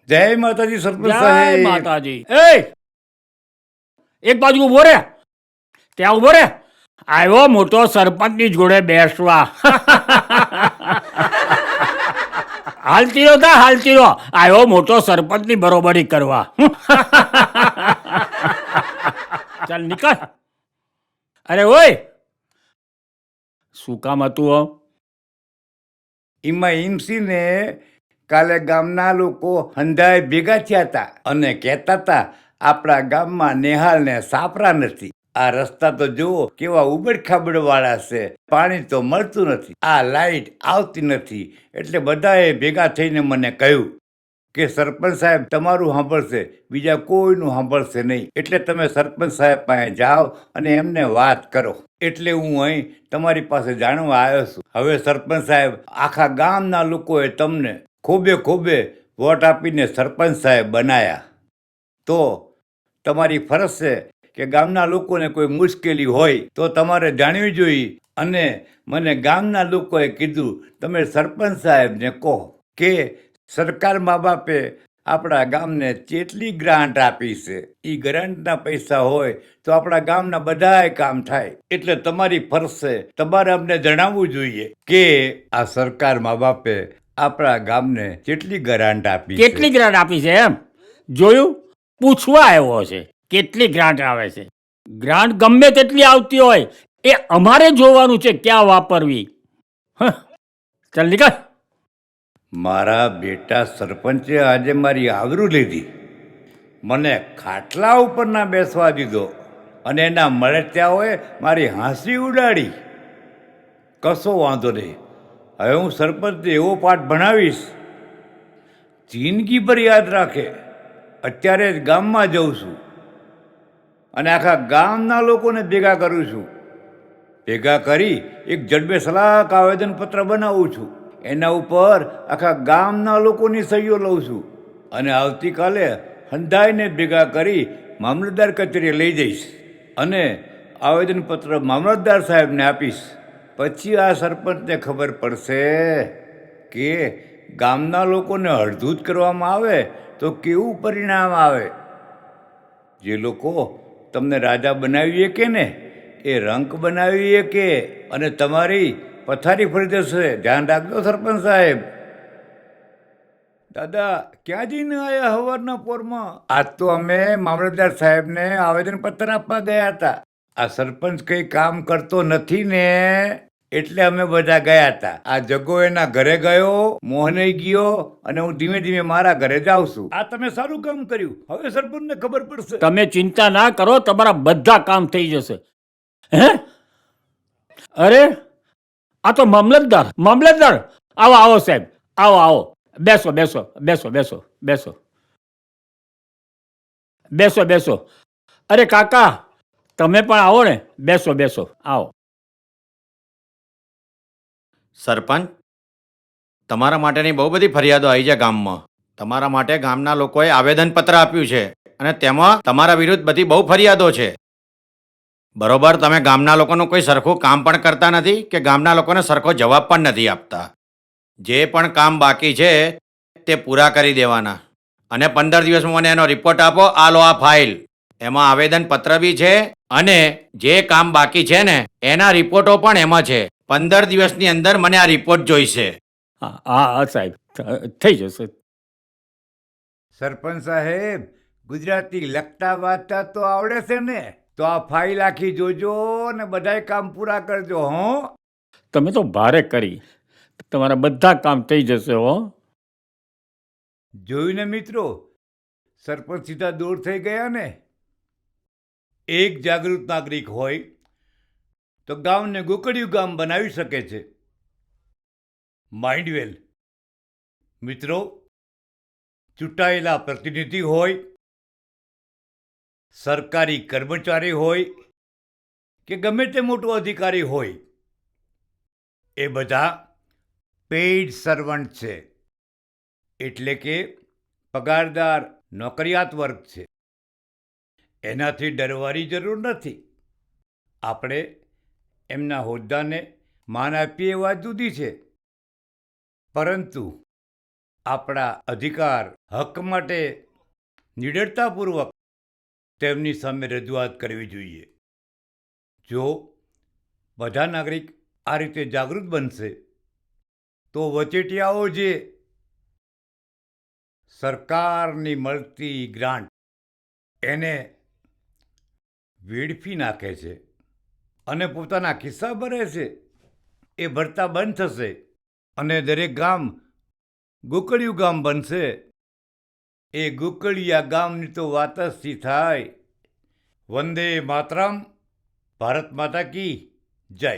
જય માતાજી સરપંચ જય સાહેબ. માતાજી. એક બાજુ ઉભો રે, ત્યાં ઉભો રે. આવ્યો મોટો સરપંચની જોડે બેસવા. હાલતી રહ્યો તા હાલતી રહ્યો. આવ્યો મોટો સરપંચની બરોબરી કરવા. ચાલ નીકળ. અરે ઓય, શું કામ હતું હો? એમાં હિમસી ને કાલે ગામના લોકો હંધાય ભેગા થયા હતા અને કહેતા હતા આપણા ગામમાં નેહાલ ને સાપરા નથી. આ રસ્તા તો જુઓ કેવા ઉબડ ખાબડ વાળા છે, પાણી તો મળતું નથી, આ લાઈટ આવતી નથી. એટલે બધાએ ભેગા થઈને મને કહ્યું કે સરપંચ સાહેબ તમારું સાંભળશે, બીજા કોઈનું સાંભળશે નહીં. એટલે તમે સરપંચ સાહેબ પાસે જાઓ અને એમને વાત કરો. એટલે હું અહીં તમારી પાસે જાણવા આવ્યો છું. હવે સરપંચ સાહેબ, આખા ગામના લોકોએ તમને ખોબે ખોબે વોટ આપીને સરપંચ સાહેબ બનાયા. તો તમારી ફરજ છે કે ગામના લોકોને કોઈ મુશ્કેલી હોય તો તમારે જાણવી જોઈએ. અને મને ગામના લોકોએ કીધું તમે સરપંચ સાહેબને કહો કે સરકાર મા બાપે આપણા ગામને કેટલી ગ્રાન્ટ આપી છે. એ ગ્રાન્ટના પૈસા હોય તો આપણા ગામના બધાય કામ થાય. એટલે તમારી ફરજ છે, તમારે અમને જણાવવું જોઈએ કે આ સરકાર મા બાપે આપણા ગામને કેટલી ગ્રાન્ટ આપી છે. કેટલી ગ્રાન્ટ આપી છે એમ જોયું? પૂછવા આવ્યો છે કેટલી ગ્રાન્ટ આવે છે. ગ્રાન્ટ ગમે તેટલી આવતી હોય એ અમારે જોવાનું છે ક્યાં વાપરવી. હ, ચાલ નીકળ. મારા બેટા સરપંચે આજે મારી આવરું લીધી, મને ખાટલા ઉપર ના બેસવા દીધો અને એના મળત્યાઓએ મારી હાંસી ઉડાડી. કશો વાંધો નહીં, હવે હું સરપંચને એવો પાઠ ભણાવીશ જિંદગી પર યાદ રાખે. અત્યારે જ ગામમાં જઉં છું અને આખા ગામના લોકોને ભેગા કરું છું. ભેગા કરી એક જડબે સલાક આવેદનપત્ર બનાવું છું. એના ઉપર આખા ગામના લોકોની સહીઓ લઉં છું અને આવતીકાલે હંધાઈને ભેગા કરી મામલતદાર કચેરીએ લઈ જઈશ અને આવેદનપત્ર મામલતદાર સાહેબને આપીશ. પછી આ સરપંચને ખબર પડશે કે ગામના લોકોને અડધૂત કરવામાં આવે તો કેવું પરિણામ આવે. જે લોકો તમને રાજા બનાવીએ કે ને એ રંક બનાવીએ કે અને તમારી પથારી ફરી જશે. ધ્યાન રાખજો સરપંચ સાહેબ. દાદા ક્યાં જઈને આયા હવારના પોરમાં? આજ તો અમે મામલતદાર સાહેબને આવેદનપત્ર આપવા ગયા હતા. આ સરપંચ કઈ કામ કરતો નથી ને એટલે અમે બધા ગયા હતા. આ જગો એના ઘરે ગયો, મોહને ગયો અને હું ધીમે ધીમે મારા ઘરે જાઉં છું. આ તમે સારું કામ કર્યું. હવે સરપંચને ખબર પડશે. તમે ચિંતા ના કરો, તમારા બધા કામ થઈ જશે. હે? અરે આ તો મામલતદાર. મામલતદાર આવો આવો સાહેબ, આવો આવો. બેસો બેસો બેસો બેસો બેસો બેસો બેસો. અરે કાકા તમે પણ આવો ને, બેસો બેસો આવો. સરપંચ, તમારા માટેની બહુ બધી ફરિયાદો આવી છે ગામમાં. તમારા માટે ગામના લોકોએ આવેદનપત્ર આપ્યું છે અને તેમાં તમારા વિરુદ્ધ બધી બહુ ફરિયાદો છે. બરોબર, તમે ગામના લોકોનું કોઈ સરખું કામ પણ કરતા નથી કે ગામના લોકોને સરખો જવાબ પણ નથી આપતા. જે પણ કામ બાકી છે તે પૂરા કરી દેવાના અને 15 દિવસમાં મને એનો રિપોર્ટ આપો. આ લો આ ફાઇલ, એમાં આવેદનપત્ર બી છે અને જે કામ બાકી છે ને એના રિપોર્ટો પણ એમાં છે. 15 દિવસની અંદર મને આ રિપોર્ટ જોઈશે. હા હા હા સાહેબ, થઈ જશે. સરપંચ સાહેબ, ગુજરાતી લખતા વાંચતા તો આવડે છે ને? તો આ ફાઇલ આખી જોજો ને બધાય કામ પૂરા કરજો. હો, તમે તો ભારે કરી, તમારા બધા કામ થઈ જશે હો. જોયું ને મિત્રો, સરપંચ સીધા દૂર થઈ ગયા ને. એક જાગૃત નાગરિક હોય તો ગામને ગોકળિયું ગામ બનાવી શકે છે. માઇન્ડ વેલ. મિત્રો, ચૂંટાયેલા પ્રતિનિધિ હોય, સરકારી કર્મચારી હોય કે ગમે તે મોટો અધિકારી હોય, એ બધા પેઇડ સર્વન્ટ છે. એટલે કે પગારદાર નોકરિયાત વર્ગ છે. એનાથી ડરવાની જરૂર નથી. આપણે એમના હોદ્દાને માન આપીએ એ વાત જુદી છે, પરંતુ આપણા અધિકાર હક માટે નિડરતાપૂર્વક તેમની સામે રજૂઆત કરવી જોઈએ. જો બધા નાગરિક આ રીતે જાગૃત બનશે તો વચેટિયાઓ જે સરકારની મળતી ગ્રાન્ટ એને વેડફી નાખે છે અને પોતાના ખિસ્સા ભરે છે એ ભરતા બંધ થશે અને દરેક ગામ ગોકળિયું ગામ બનશે. એ ગોકળિયા ગામની તો વાત જ શી થાય. વંદે માતરમ. ભારત માતા કી જય.